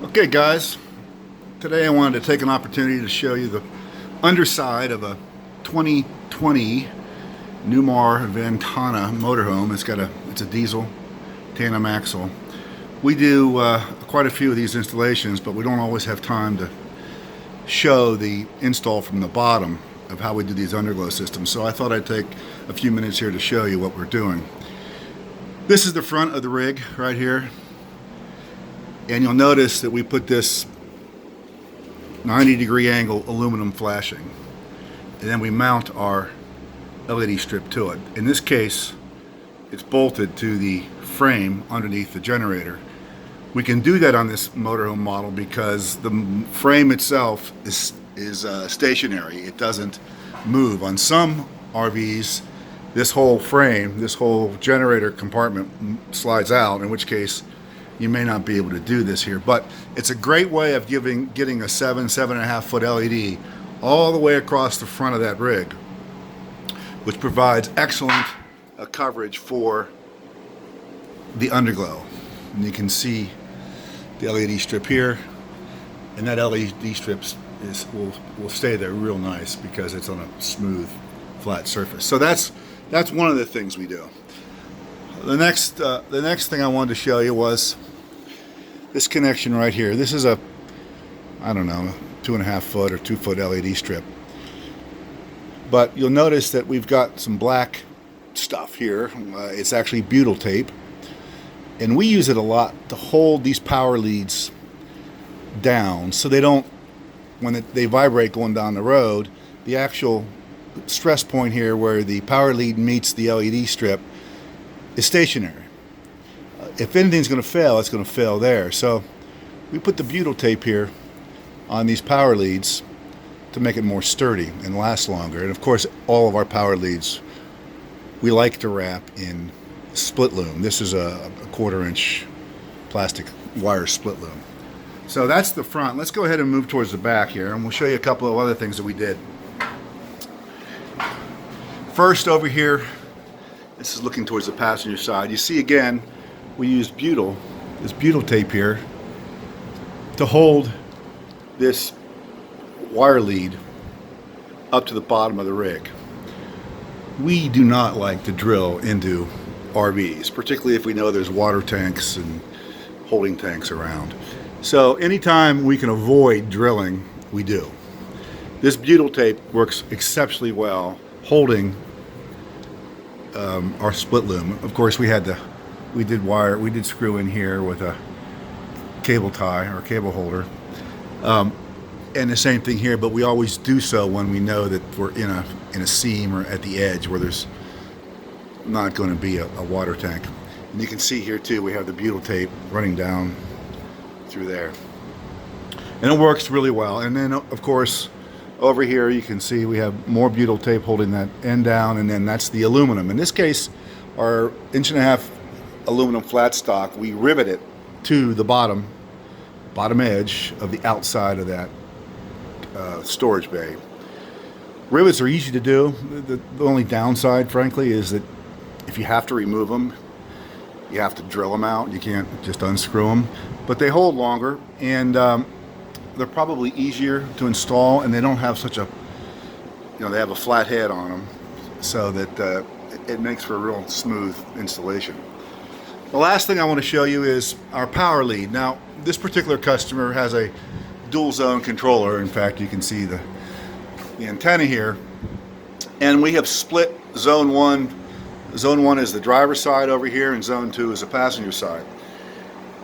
Okay guys, today I wanted to take an opportunity to show you the underside of a 2020 Newmar Ventana motorhome. It's a diesel tandem axle. We do quite a few of these installations, but we don't always have time to show the install from the bottom of how we do these underglow systems. So I thought I'd take a few minutes here to show you what we're doing. This is the front of the rig right here. And you'll notice that we put this 90-degree angle aluminum flashing, and then we mount our LED strip to it. In this case, it's bolted to the frame underneath the generator. We can do that on this motorhome model because the frame itself is stationary. It doesn't move. On some RVs, this whole frame, this whole generator compartment slides out, in which case you may not be able to do this here, but it's a great way of getting a 7.5 foot LED all the way across the front of that rig, which provides excellent coverage for the underglow. And you can see the LED strip here, and that LED strip will stay there real nice because it's on a smooth, flat surface. So that's one of the things we do. The next thing I wanted to show you was this connection right here. This is a, I don't know, 2.5 foot or 2 foot LED strip. But you'll notice that we've got some black stuff here. It's actually butyl tape. And we use it a lot to hold these power leads down so they don't, when they vibrate going down the road, the actual stress point here where the power lead meets the LED strip is stationary. If anything's going to fail, it's going to fail there. So we put the butyl tape here on these power leads to make it more sturdy and last longer. And of course, all of our power leads we like to wrap in split loom. This is a 1/4 inch plastic wire split loom. So that's the front. Let's go ahead and move towards the back here, and we'll show you a couple of other things that we did. First, over here, this is looking towards the passenger side. You see again, we used this butyl tape here to hold this wire lead up to the bottom of the rig. We do not like to drill into RVs, particularly if we know there's water tanks and holding tanks around. So anytime we can avoid drilling, we do. This butyl tape works exceptionally well holding our split loom. Of course, we did screw in here with a cable tie or cable holder, and the same thing here. But we always do so when we know that we're in a seam or at the edge where there's not going to be a water tank. And you can see here too, we have the butyl tape running down through there, and it works really well. And then of course, over here you can see we have more butyl tape holding that end down, and then that's the aluminum. In this case, our 1.5 inch aluminum flat stock, we rivet it to the bottom edge of the outside of that storage bay. Rivets are easy to do. The only downside, frankly, is that if you have to remove them, you have to drill them out. You can't just unscrew them. But they hold longer, and they're probably easier to install, and they don't have such a, they have a flat head on them, so that it makes for a real smooth installation. The last thing I want to show you is our power lead. Now, this particular customer has a dual zone controller. In fact, you can see the antenna here, and we have split zone 1. Zone 1 is the driver's side over here, and zone 2 is the passenger side.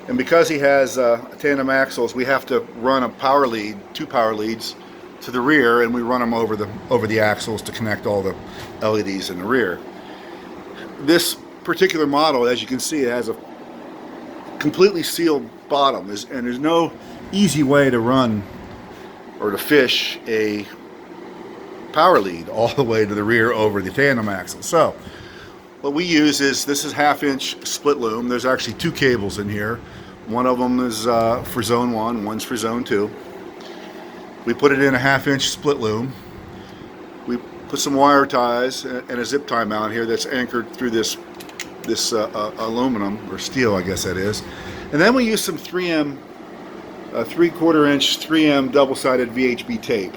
And because he has tandem axles, we have to run a power lead, 2 power leads, to the rear, and we run them over the axles to connect all the LEDs in the rear. This particular model, as you can see, it has a completely sealed bottom, and there's no easy way to run or to fish a power lead all the way to the rear over the tandem axle. So what we use is, this is 1/2 inch split loom. There's actually 2 cables in here. One of them is for zone 1, one's for zone 2. We put it in a 1/2 inch split loom. We put some wire ties and a zip tie mount here that's anchored through this aluminum, or steel I guess that is. And then we use some 3M a 3/4 inch 3M double-sided VHB tape.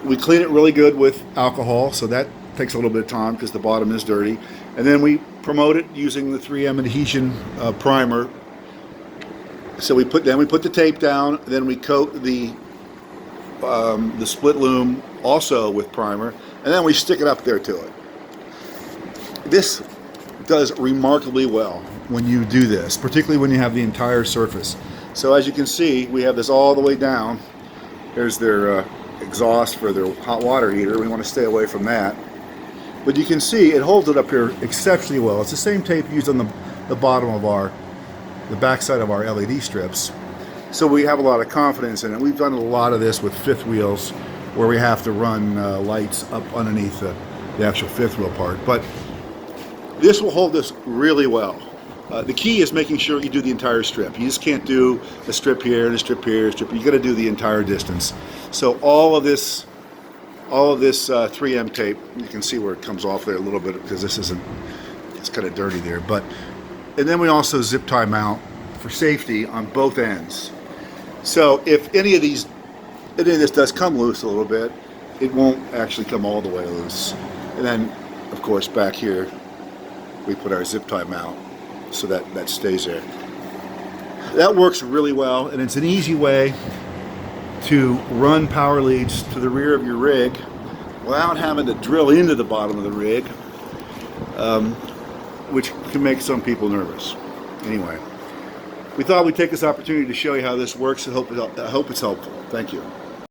We clean it really good with alcohol, so that takes a little bit of time because the bottom is dirty. And then we promote it using the 3M adhesion primer. So we put the tape down, then we coat the split loom also with primer, and then we stick it up there to it. This does remarkably well when you do this, particularly when you have the entire surface. So as you can see, we have this all the way down. Here's their exhaust for their hot water heater. We want to stay away from that. But you can see it holds it up here exceptionally well. It's the same tape used on the bottom of the backside of our LED strips. So we have a lot of confidence in it. We've done a lot of this with fifth wheels where we have to run lights up underneath the actual fifth wheel part. But this will hold this really well. The key is making sure you do the entire strip. You just can't do a strip here and a strip here, a strip. You got to do the entire distance. So all of this 3M tape, you can see where it comes off there a little bit because it's kind of dirty there. And then we also zip tie mount for safety on both ends. So if any of this does come loose a little bit, it won't actually come all the way loose. And then, of course, back here we put our zip tie mount so that stays there. That works really well, and it's an easy way to run power leads to the rear of your rig without having to drill into the bottom of the rig, which can make some people nervous. Anyway, we thought we'd take this opportunity to show you how this works. I hope it's helpful. Thank you.